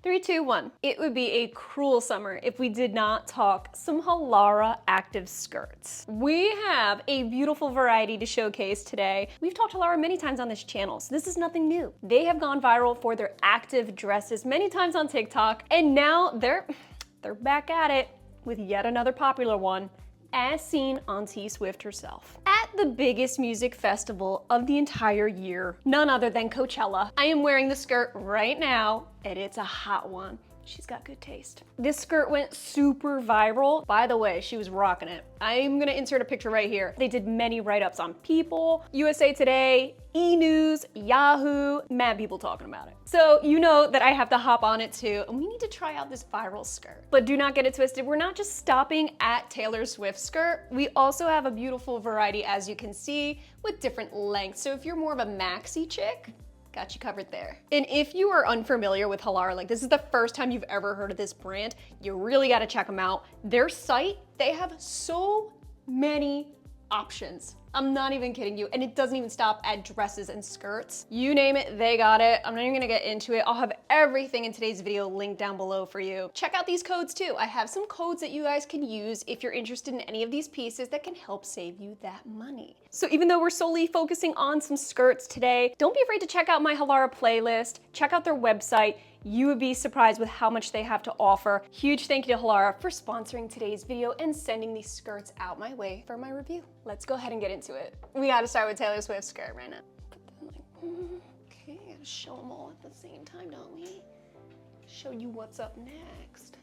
3, 2, 1. It would be a cruel summer if we did not talk some Halara active skirts. We have a beautiful variety to showcase today. We've talked Halara many times on this channel, so this is nothing new. They have gone viral for their active dresses many times on TikTok, and now they're back at it with yet another popular one, as seen on T Swift herself. At the biggest music festival of the entire year, none other than Coachella, I am wearing the skirt right now, and it's a hot one. She's got good taste. This skirt went super viral. By the way, she was rocking it. I'm gonna insert a picture right here. They did many write-ups on People, USA Today, E! News, Yahoo, mad people talking about it. So you know that I have to hop on it too, and we need to try out this viral skirt. But do not get it twisted, we're not just stopping at Taylor Swift's skirt. We also have a beautiful variety, as you can see, with different lengths. So if you're more of a maxi chick, got you covered there. And if you are unfamiliar with Halara, like this is the first time you've ever heard of this brand, you really gotta check them out. Their site, they have so many options. I'm not even kidding you. And it doesn't even stop at dresses and skirts. You name it, they got it. I'm not even gonna get into it. I'll have everything in today's video linked down below for you. Check out these codes too. I have some codes that you guys can use if you're interested in any of these pieces that can help save you that money. So even though we're solely focusing on some skirts today, don't be afraid to check out my Halara playlist. Check out their website. You would be surprised with how much they have to offer. Huge thank you to Halara for sponsoring today's video and sending these skirts out my way for my review. Let's go ahead and get into it. We gotta start with Taylor Swift's skirt right now. Okay, gotta show them all at the same time, don't we? Show you what's up next.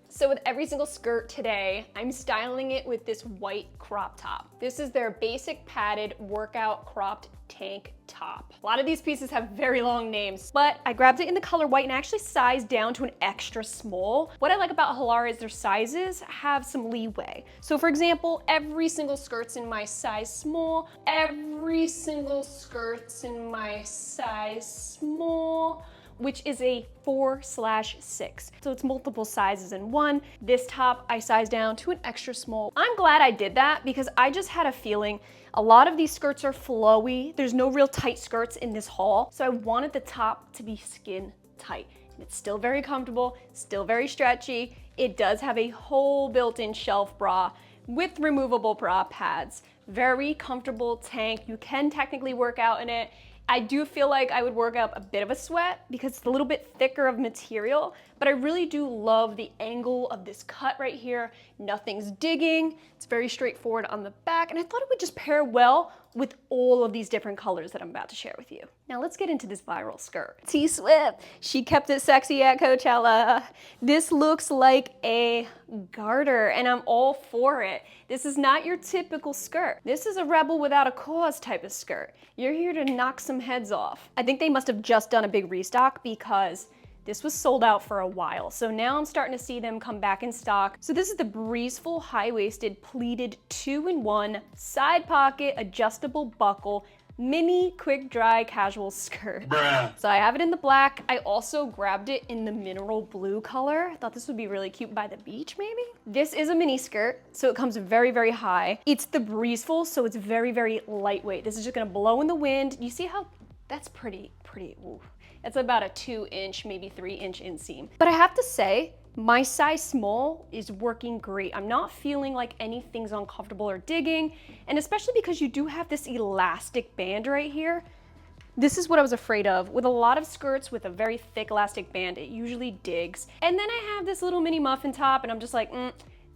So with every single skirt today, I'm styling it with this white crop top. This is their basic padded workout cropped tank top. A lot of these pieces have very long names, but I grabbed it in the color white and actually sized down to an extra small. What I like about Halara is their sizes have some leeway. So for example, every single skirt's in my size small, every single skirt's in my size small, which is a 4/6. So it's multiple sizes in one. This top I sized down to an extra small. I'm glad I did that because I just had a feeling a lot of these skirts are flowy. There's no real tight skirts in this haul. So I wanted the top to be skin tight. And it's still very comfortable, still very stretchy. It does have a whole built-in shelf bra with removable bra pads. Very comfortable tank. You can technically work out in it. I do feel like I would work up a bit of a sweat because it's a little bit thicker of material, but I really do love the angle of this cut right here. Nothing's digging. It's very straightforward on the back, and I thought it would just pair well with all of these different colors that I'm about to share with you. Now let's get into this viral skirt. T Swift, she kept it sexy at Coachella. This looks like a garter, and I'm all for it. This is not your typical skirt. This is a rebel without a cause type of skirt. You're here to knock some heads off. I think they must have just done a big restock because this was sold out for a while. So now I'm starting to see them come back in stock. So this is the Breezeful high-waisted pleated 2-in-1 side pocket adjustable buckle mini quick dry casual skirt. Bruh. So I have it in the black. I also grabbed it in the mineral blue color. I thought this would be really cute by the beach maybe. This is a mini skirt, so it comes very, very high. It's the Breezeful, so it's very, very lightweight. This is just gonna blow in the wind. You see how that's pretty, ooh. It's about a 2-inch, maybe 3-inch inseam. But I have to say, my size small is working great. I'm not feeling like anything's uncomfortable or digging, and especially because you do have this elastic band right here. This is what I was afraid of. With a lot of skirts with a very thick elastic band, it usually digs. And then I have this little mini muffin top, and I'm just like,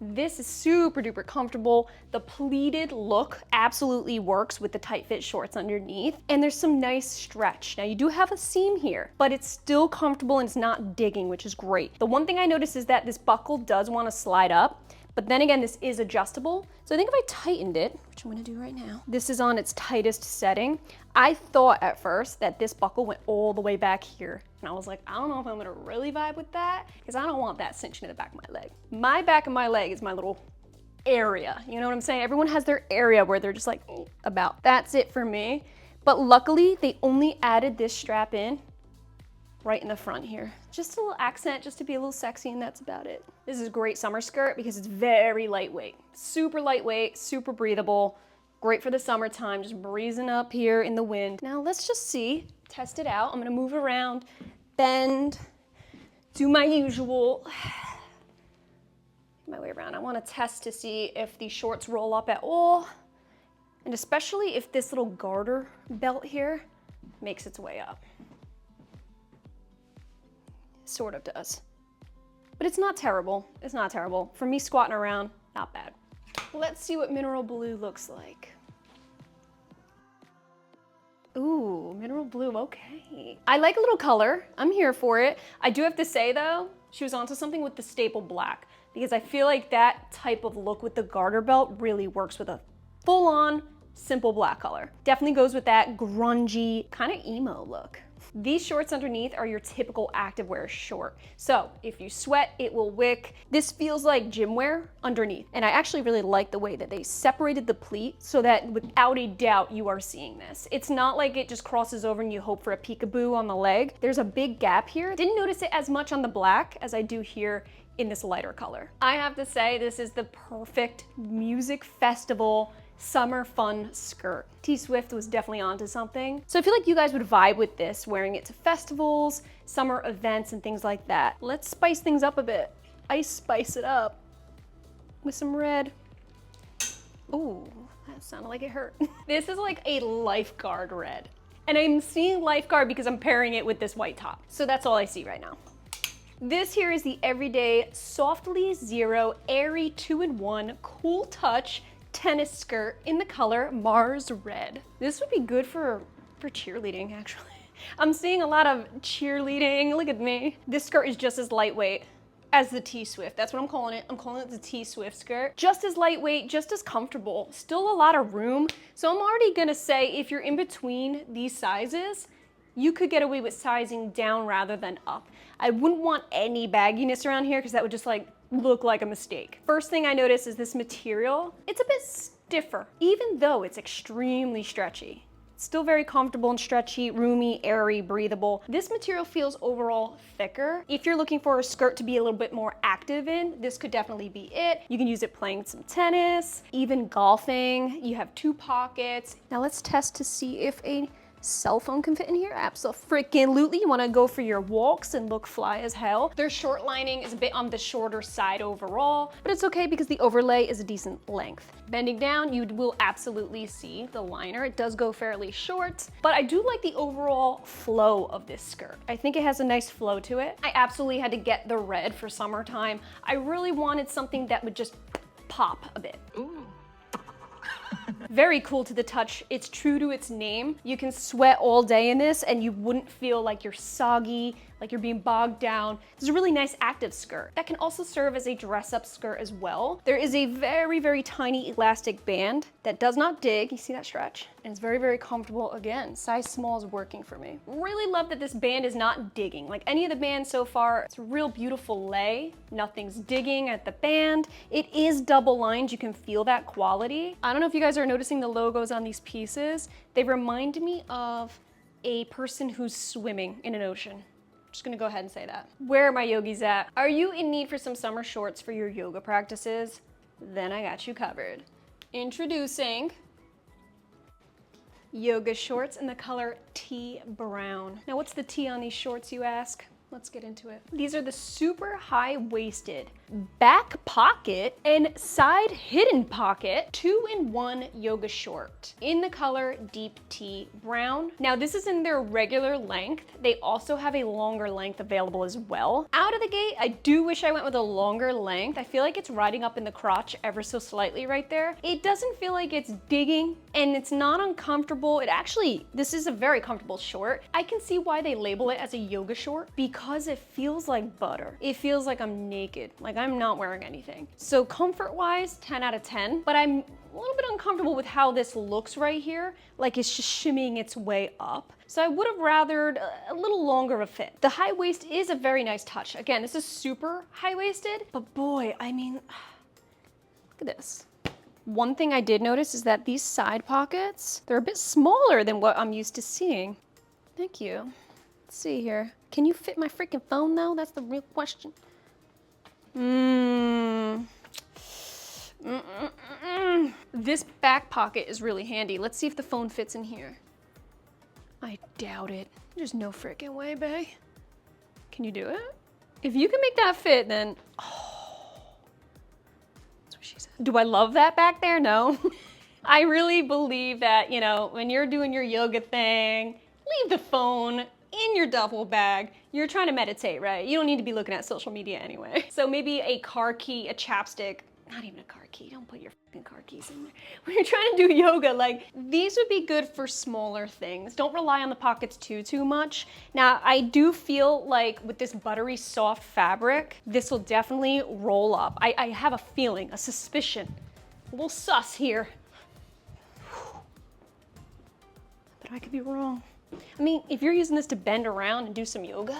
this is super duper comfortable. The pleated look absolutely works with the tight fit shorts underneath. And there's some nice stretch. Now you do have a seam here, but it's still comfortable and it's not digging, which is great. The one thing I noticed is that this buckle does want to slide up, but then again, this is adjustable. So I think if I tightened it, which I'm gonna do right now, this is on its tightest setting. I thought at first that this buckle went all the way back here. And I was like, I don't know if I'm gonna really vibe with that because I don't want that cinching to the back of my leg. My back of my leg is my little area. You know what I'm saying? Everyone has their area where they're just like, about. That's it for me. But luckily, they only added this strap in right in the front here. Just a little accent, just to be a little sexy, and that's about it. This is a great summer skirt because it's very lightweight. Super lightweight, super breathable. Great for the summertime, just breezing up here in the wind. Now let's just see, test it out. I'm gonna move around, bend, do my usual, my way around. I want to test to see if these shorts roll up at all, and especially if this little garter belt here makes its way up. Sort of does. But it's not terrible. It's not terrible. For me squatting around, not bad. Let's see what mineral blue looks like. Ooh, mineral blue, okay. I like a little color. I'm here for it. I do have to say though, she was onto something with the staple black, because I feel like that type of look with the garter belt really works with a full-on simple black color. Definitely goes with that grungy kind of emo look. These shorts underneath are your typical activewear short. So if you sweat, it will wick. This feels like gym wear underneath. And I actually really like the way that they separated the pleat so that without a doubt you are seeing this. It's not like it just crosses over and you hope for a peekaboo on the leg. There's a big gap here. Didn't notice it as much on the black as I do here in this lighter color. I have to say this is the perfect music festival summer fun skirt. T-Swift was definitely onto something. So I feel like you guys would vibe with this, wearing it to festivals, summer events, and things like that. Let's spice things up a bit. Ice spice it up with some red. Ooh, that sounded like it hurt. This is like a lifeguard red. And I'm seeing lifeguard because I'm pairing it with this white top. So that's all I see right now. This here is the Everyday Softly Zero Airy 2-in-1 Cool Touch tennis skirt in the color Mars Red. This would be good for cheerleading, actually. I'm seeing a lot of cheerleading, look at me. This skirt is just as lightweight as the T-Swift. That's what I'm calling it. I'm calling it the T-Swift skirt. Just as lightweight, just as comfortable. Still a lot of room. So I'm already gonna say if you're in between these sizes, you could get away with sizing down rather than up. I wouldn't want any bagginess around here because that would just like look like a mistake. First thing I notice is this material. It's a bit stiffer, even though it's extremely stretchy. It's still very comfortable and stretchy, roomy, airy, breathable. This material feels overall thicker. If you're looking for a skirt to be a little bit more active in, this could definitely be it. You can use it playing some tennis, even golfing. You have 2 pockets. Now let's test to see if a cell phone can fit in here. Abso-freaking-lutely. You want to go for your walks and look fly as hell. Their short lining is a bit on the shorter side overall, but it's okay because the overlay is a decent length. Bending down, you will absolutely see the liner. It does go fairly short, but I do like the overall flow of this skirt. I think it has a nice flow to it. I absolutely had to get the red for summertime. I really wanted something that would just pop a bit. Ooh. Very cool to the touch. It's true to its name. You can sweat all day in this and you wouldn't feel like you're soggy, like you're being bogged down. This is a really nice active skirt that can also serve as a dress-up skirt as well. There is a very, very tiny elastic band that does not dig. You see that stretch? And it's very, very comfortable. Again, size small is working for me. Really love that this band is not digging. Like any of the bands so far, it's a real beautiful lay. Nothing's digging at the band. It is double lined. You can feel that quality. I don't know if you guys are noticing the logos on these pieces. They remind me of a person who's swimming in an ocean. Just gonna go ahead and say that. Where are my yogis at? Are you in need for some summer shorts for your yoga practices? Then I got you covered. Introducing yoga shorts in the color tea brown. Now what's the tea on these shorts, you ask? Let's get into it. These are the super high-waisted back pocket and side hidden pocket 2-in-1 yoga short in the color deep tea brown. Now this is in their regular length. They also have a longer length available as well. Out of the gate, I do wish I went with a longer length. I feel like it's riding up in the crotch ever so slightly right there. It doesn't feel like it's digging and it's not uncomfortable. This is a very comfortable short. I can see why they label it as a yoga short because it feels like butter. It feels like I'm naked, like I'm not wearing anything. So comfort-wise, 10 out of 10, but I'm a little bit uncomfortable with how this looks right here, like it's just shimmying its way up. So I would have rathered a little longer of a fit. The high waist is a very nice touch. Again, this is super high-waisted, but boy, I mean, look at this. One thing I did notice is that these side pockets, they're a bit smaller than what I'm used to seeing. Thank you. Let's see here. Can you fit my freaking phone though? That's the real question. This back pocket is really handy. Let's see if the phone fits in here. I doubt it. There's no freaking way, bae. Can you do it? If you can make that fit, then, oh, that's what she said. Do I love that back there? No. I really believe that, you know, when you're doing your yoga thing, leave the phone in your duffel bag. You're trying to meditate, right? You don't need to be looking at social media anyway. So maybe a car key, a chapstick, not even a car key, don't put your fucking car keys in there. When you're trying to do yoga, like, these would be good for smaller things. Don't rely on the pockets too much. Now, I do feel like with this buttery soft fabric, this will definitely roll up. I have a feeling, a suspicion, a little sus here. But I could be wrong. I mean, if you're using this to bend around and do some yoga,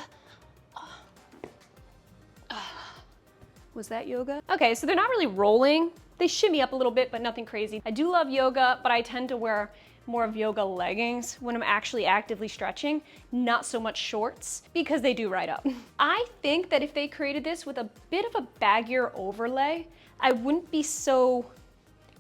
was that yoga? Okay, so they're not really rolling. They shimmy up a little bit, but nothing crazy. I do love yoga, but I tend to wear more of yoga leggings when I'm actually actively stretching, not so much shorts, because they do ride up. I think that if they created this with a bit of a baggier overlay, I wouldn't be so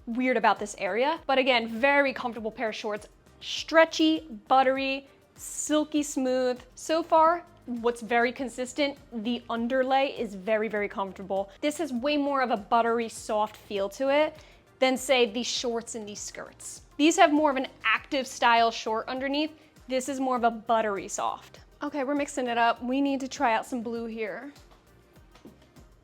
weird about this area. But again, very comfortable pair of shorts. Stretchy, buttery, silky smooth. So far, what's very consistent, the underlay is very comfortable. This has way more of a buttery, soft feel to it than say these shorts and these skirts. These have more of an active style short underneath. This is more of a buttery soft. Okay, we're mixing it up. We need to try out some blue here.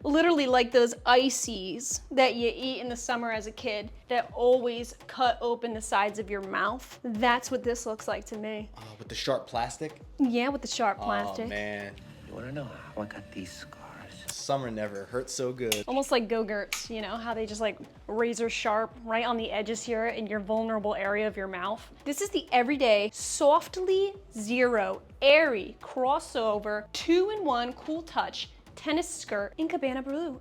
Literally like those ices that you eat in the summer as a kid that always cut open the sides of your mouth. That's what this looks like to me. With the sharp plastic? Yeah, with the sharp plastic. Oh man. You wanna know how I got these scars? Summer never hurt so good. Almost like Go-Gurts, you know, how they just like razor sharp right on the edges here in your vulnerable area of your mouth. This is the everyday, softly zero, airy, crossover, 2-in-1 cool touch tennis skirt in Cabana Blue,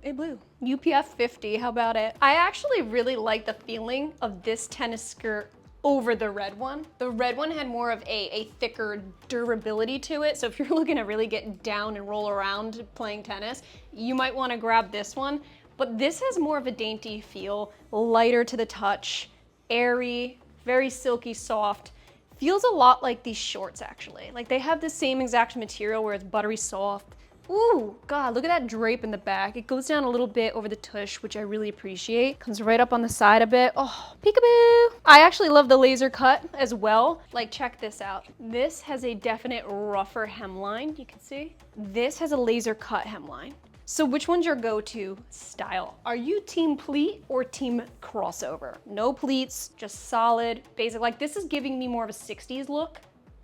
UPF 50, how about it? I actually really like the feeling of this tennis skirt over the red one. The red one had more of a thicker durability to it. So if you're looking to really get down and roll around playing tennis, you might want to grab this one. But this has more of a dainty feel, lighter to the touch, airy, very silky soft. Feels a lot like these shorts actually. Like they have the same exact material where it's buttery soft. Ooh, God, look at that drape in the back. It goes down a little bit over the tush, which I really appreciate. Comes right up on the side a bit. Oh, peekaboo. I actually love the laser cut as well. Like, check this out. This has a definite rougher hemline, you can see. This has a laser cut hemline. So which one's your go-to style? Are you team pleat or team crossover? No pleats, just solid, basic. Like, this is giving me more of a 60s look.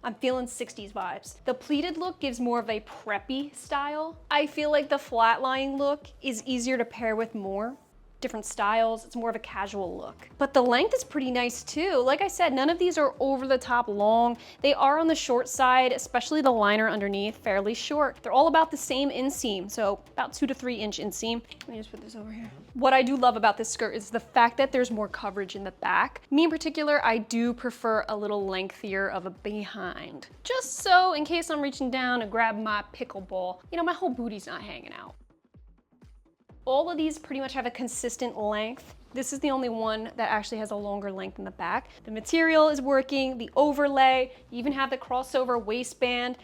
I'm feeling 60s vibes. The pleated look gives more of a preppy style. I feel like the flat lying look is easier to pair with more different styles. It's more of a casual look. But the length is pretty nice too. Like I said, none of these are over the top long. They are on the short side, especially the liner underneath, fairly short. They're all about the same inseam, so about 2 to 3 inch inseam. Let me just put this over here. What I do love about this skirt is the fact that there's more coverage in the back. Me in particular, I do prefer a little lengthier of a behind. Just so in case I'm reaching down to grab my pickleball, you know, my whole booty's not hanging out. All of these pretty much have a consistent length. This is the only one that actually has a longer length in the back. The material is working, the overlay, you even have the crossover waistband.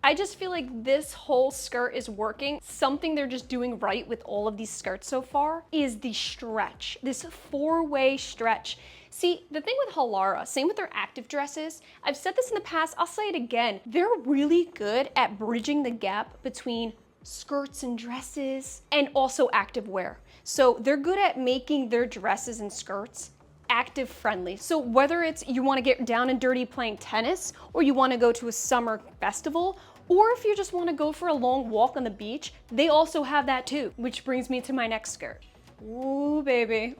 I just feel like this whole skirt is working. Something they're just doing right with all of these skirts so far is the stretch, this 4-way stretch. See, the thing with Halara, same with their active dresses, I've said this in the past, I'll say it again, they're really good at bridging the gap between skirts and dresses and also activewear. So they're good at making their dresses and skirts active friendly. So whether it's you want to get down and dirty playing tennis, or you want to go to a summer festival, or if you just want to go for a long walk on the beach, they also have that too. Which brings me to my next skirt. Ooh, baby.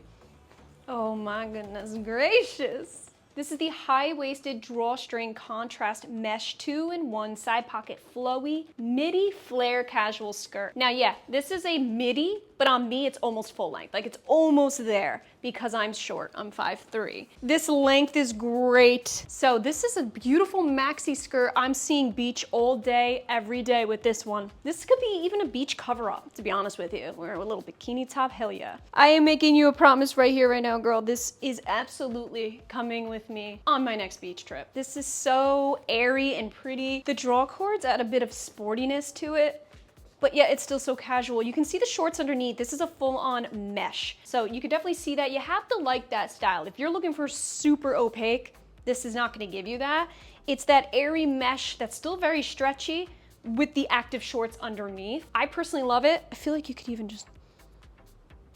Oh my goodness gracious. This is the high-waisted drawstring contrast mesh 2-in-1 side pocket flowy midi flare casual skirt. Now yeah, this is a midi, but on me it's almost full length. Like it's almost there because I'm short, I'm 5'3". This length is great. So this is a beautiful maxi skirt. I'm seeing beach all day, every day with this one. This could be even a beach cover up, to be honest with you. Wear a little bikini top, hell yeah. I am making you a promise right here, right now, girl. This is absolutely coming with me on my next beach trip. This is so airy and pretty. The draw cords add a bit of sportiness to it. but yet it's still so casual. You can see the shorts underneath. This is a full-on mesh. So you can definitely see that. You have to like that style. If you're looking for super opaque, this is not gonna give you that. It's that airy mesh that's still very stretchy with the active shorts underneath. I personally love it. I feel like you could even just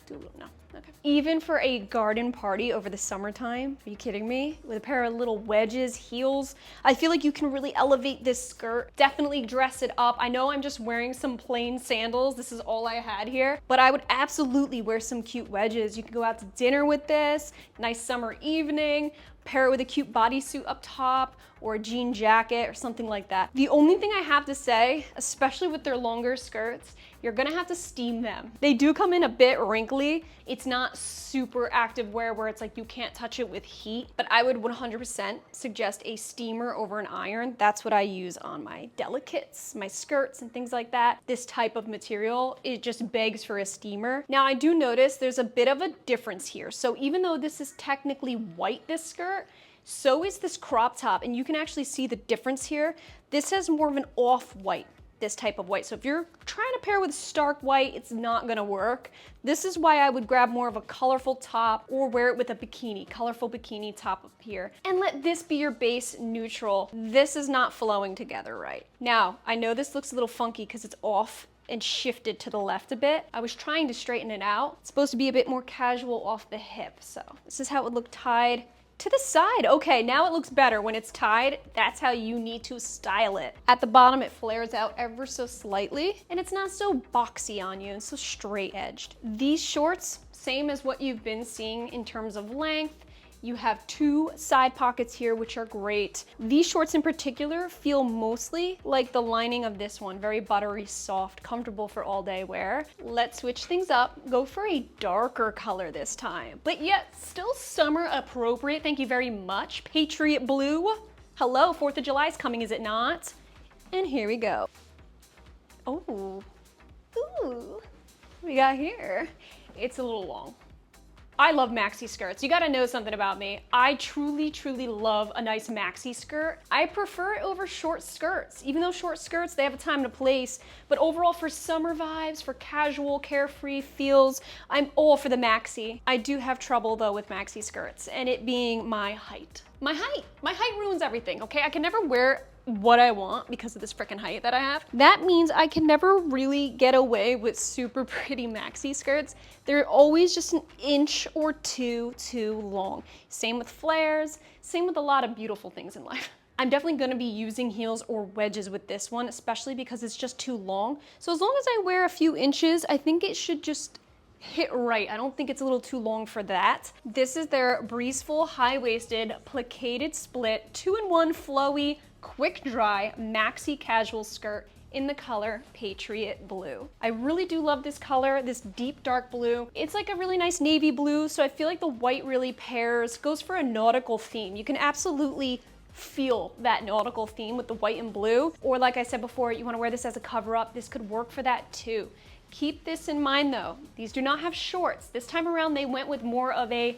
do a little, no, okay. Even for a garden party over the summertime, are you kidding me? With a pair of little wedges, heels, I feel like you can really elevate this skirt. Definitely dress it up. I know I'm just wearing some plain sandals. This is all I had here, but I would absolutely wear some cute wedges. You can go out to dinner with this, nice summer evening, pair it with a cute bodysuit up top or a jean jacket or something like that. The only thing I have to say, especially with their longer skirts, you're gonna have to steam them. They do come in a bit wrinkly. It's not super active wear where it's like you can't touch it with heat, but I would 100% suggest a steamer over an iron. That's what I use on my delicates, my skirts and things like that. This type of material, it just begs for a steamer. Now I do notice there's a bit of a difference here. So even though this is technically white, this skirt, so is this crop top, and you can actually see the difference here. This has more of an off-white, this type of white. So if you're trying to pair with stark white, it's not gonna work. This is why I would grab more of a colorful top or wear it with a bikini, colorful bikini top up here. And let this be your base neutral. This is not flowing together right. Now, I know this looks a little funky because it's off and shifted to the left a bit. I was trying to straighten it out. It's supposed to be a bit more casual off the hip. So this is how it would look tied to the side. Okay, now it looks better. When it's tied, that's how you need to style it. At the bottom, it flares out ever so slightly, and it's not so boxy on you and so straight edged. These shorts, same as what you've been seeing in terms of length. You have two side pockets here, which are great. These shorts in particular feel mostly like the lining of this one, very buttery, soft, comfortable for all day wear. Let's switch things up, go for a darker color this time, but yet still summer appropriate. Thank you very much. Patriot blue. Hello, 4th of July is coming, is it not? And here we go. Oh, ooh, what we got here? It's a little long. I love maxi skirts. You gotta know something about me. I truly, truly love a nice maxi skirt. I prefer it over short skirts. Even though short skirts, they have a time and a place, but overall for summer vibes, for casual, carefree feels, I'm all for the maxi. I do have trouble though with maxi skirts, and it being my height. My height ruins everything, okay? I can never wear what I want because of this freaking height that I have. That means I can never really get away with super pretty maxi skirts. They're always just an inch or two too long. Same with flares, same with a lot of beautiful things in life. I'm definitely gonna be using heels or wedges with this one, especially because it's just too long. So as long as I wear a few inches, I think it should just hit right. I don't think it's a little too long for that. This is their breezeful, high-waisted, placated split, 2-in-1 flowy, quick dry, maxi casual skirt in the color Patriot Blue. I really do love this color, this deep dark blue. It's like a really nice navy blue, so I feel like the white really pairs, goes for a nautical theme. You can absolutely feel that nautical theme with the white and blue. Or like I said before, you wanna wear this as a cover up, this could work for that too. Keep this in mind though, these do not have shorts. This time around they went with more of a,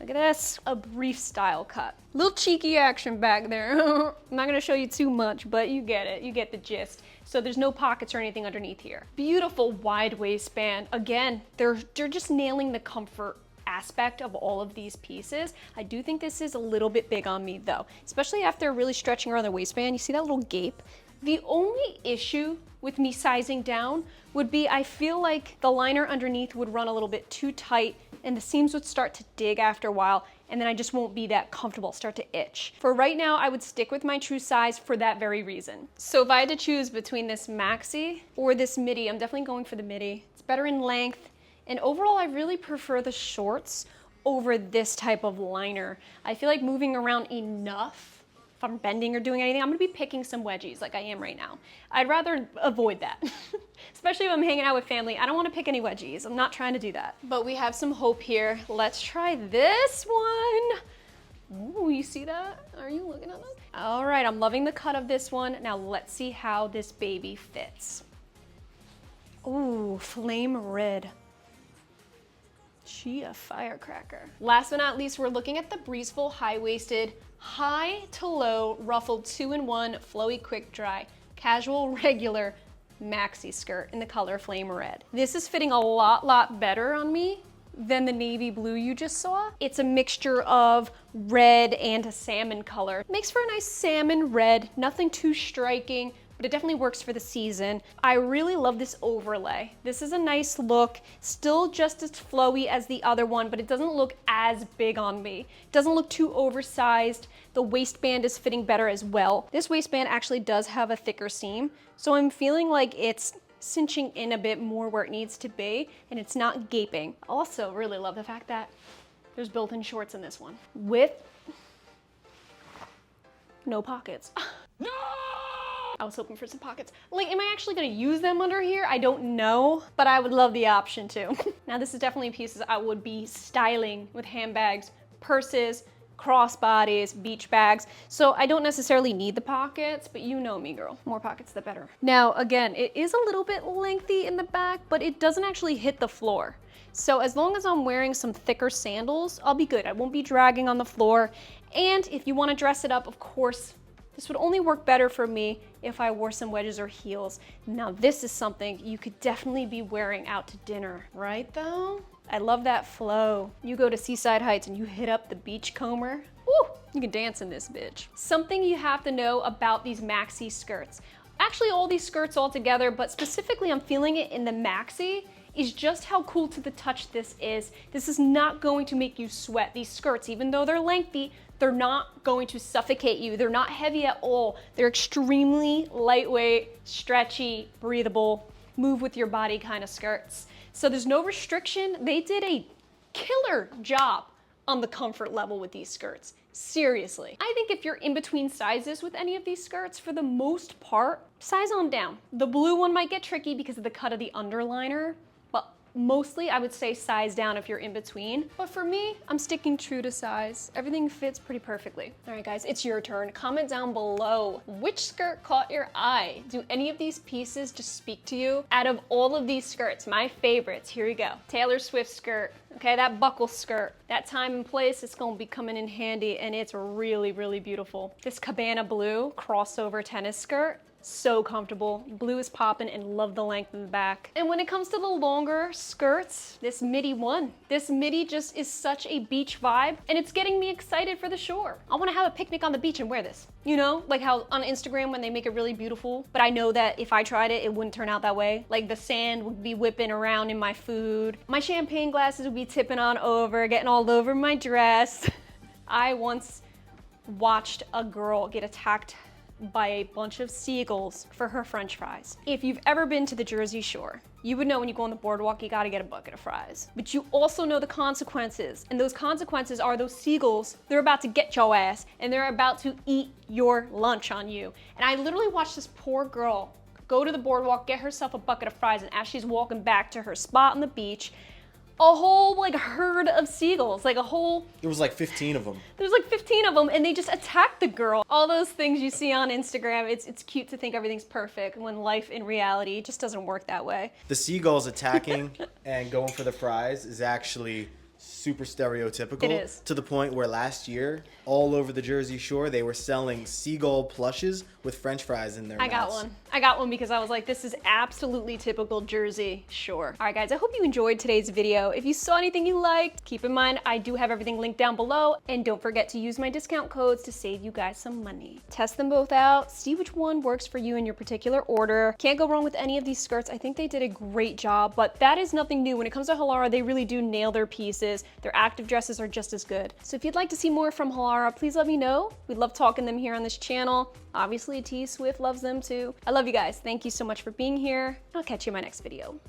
look at this, a brief style cut. Little cheeky action back there. I'm not gonna show you too much, but you get it, you get the gist. So there's no pockets or anything underneath here. Beautiful wide waistband. Again, they're just nailing the comfort aspect of all of these pieces. I do think this is a little bit big on me though, especially after really stretching around the waistband. You see that little gape? The only issue with me sizing down would be I feel like the liner underneath would run a little bit too tight and the seams would start to dig after a while, and then I just won't be that comfortable, start to itch. For right now, I would stick with my true size for that very reason. So if I had to choose between this maxi or this midi, I'm definitely going for the midi. It's better in length, and overall I really prefer the shorts over this type of liner. I feel like moving around enough, if I'm bending or doing anything, I'm gonna be picking some wedgies like I am right now. I'd rather avoid that. Especially if I'm hanging out with family, I don't wanna pick any wedgies. I'm not trying to do that. But we have some hope here. Let's try this one. Ooh, you see that? Are you looking at that? All right, I'm loving the cut of this one. Now let's see how this baby fits. Ooh, flame red. She a firecracker. Last but not least, we're looking at the breezeful, high-waisted, high to low, ruffled 2-in-1, flowy, quick dry, casual, regular, maxi skirt in the color Flame Red. This is fitting a lot better on me than the navy blue you just saw. It's a mixture of red and a salmon color. Makes for a nice salmon red, nothing too striking, but it definitely works for the season. I really love this overlay. This is a nice look, still just as flowy as the other one, but it doesn't look as big on me. It doesn't look too oversized. The waistband is fitting better as well. This waistband actually does have a thicker seam, so I'm feeling like it's cinching in a bit more where it needs to be, and it's not gaping. Also really love the fact that there's built-in shorts in this one with no pockets. No! I was hoping for some pockets. Like, am I actually gonna use them under here? I don't know, but I would love the option too. Now this is definitely pieces I would be styling with handbags, purses, crossbodies, beach bags. So I don't necessarily need the pockets, but you know me, girl. More pockets, the better. Now, again, it is a little bit lengthy in the back, but it doesn't actually hit the floor. So as long as I'm wearing some thicker sandals, I'll be good. I won't be dragging on the floor. And if you wanna dress it up, of course, this would only work better for me if I wore some wedges or heels. Now this is something you could definitely be wearing out to dinner, right though? I love that flow. You go to Seaside Heights and you hit up the beachcomber. Woo, you can dance in this bitch. Something you have to know about these maxi skirts. Actually all these skirts all together, but specifically I'm feeling it in the maxi, is just how cool to the touch this is. This is not going to make you sweat. These skirts, even though they're lengthy, they're not going to suffocate you. They're not heavy at all. They're extremely lightweight, stretchy, breathable, move with your body kind of skirts. So there's no restriction. They did a killer job on the comfort level with these skirts. Seriously. I think if you're in between sizes with any of these skirts, for the most part, size on down. The blue one might get tricky because of the cut of the underliner, but mostly I would say size down if you're in between. But for me, I'm sticking true to size. Everything fits pretty perfectly. All right guys, it's your turn. Comment down below, which skirt caught your eye? Do any of these pieces just speak to you? Out of all of these skirts, my favorites, here we go. Taylor Swift skirt. Okay, that buckle skirt, that time and place, it's gonna be coming in handy, and it's really beautiful. This Cabana blue crossover tennis skirt, so comfortable. Blue is popping and love the length in the back. And when it comes to the longer skirts, this midi one. This midi just is such a beach vibe, and it's getting me excited for the shore. I wanna have a picnic on the beach and wear this. You know, like how on Instagram when they make it really beautiful, but I know that if I tried it, it wouldn't turn out that way. Like the sand would be whipping around in my food. My champagne glasses would be tipping on over, getting all over my dress. I once watched a girl get attacked by a bunch of seagulls for her French fries. If you've ever been to the Jersey Shore, you would know when you go on the boardwalk, you gotta get a bucket of fries. But you also know the consequences, and those consequences are those seagulls, they're about to get your ass, and they're about to eat your lunch on you. And I literally watched this poor girl go to the boardwalk, get herself a bucket of fries, and as she's walking back to her spot on the beach, a whole like herd of seagulls, like a whole... There was like 15 of them. There's like 15 of them, and they just attacked the girl. All those things you see on Instagram, it's cute to think everything's perfect when life in reality just doesn't work that way. The seagulls attacking and going for the fries is actually super stereotypical. It is. To the point where last year, all over the Jersey Shore, they were selling seagull plushes with French fries in their mouths. I got one because I was like, this is absolutely typical Jersey Shore. All right, guys, I hope you enjoyed today's video. If you saw anything you liked, keep in mind, I do have everything linked down below, and don't forget to use my discount codes to save you guys some money. Test them both out, see which one works for you in your particular order. Can't go wrong with any of these skirts. I think they did a great job, but that is nothing new. When it comes to Halara, they really do nail their pieces. Their active dresses are just as good. So if you'd like to see more from Halara, please let me know. We love talking them here on this channel. Obviously, T Swift loves them too. I love you guys. Thank you so much for being here. I'll catch you in my next video.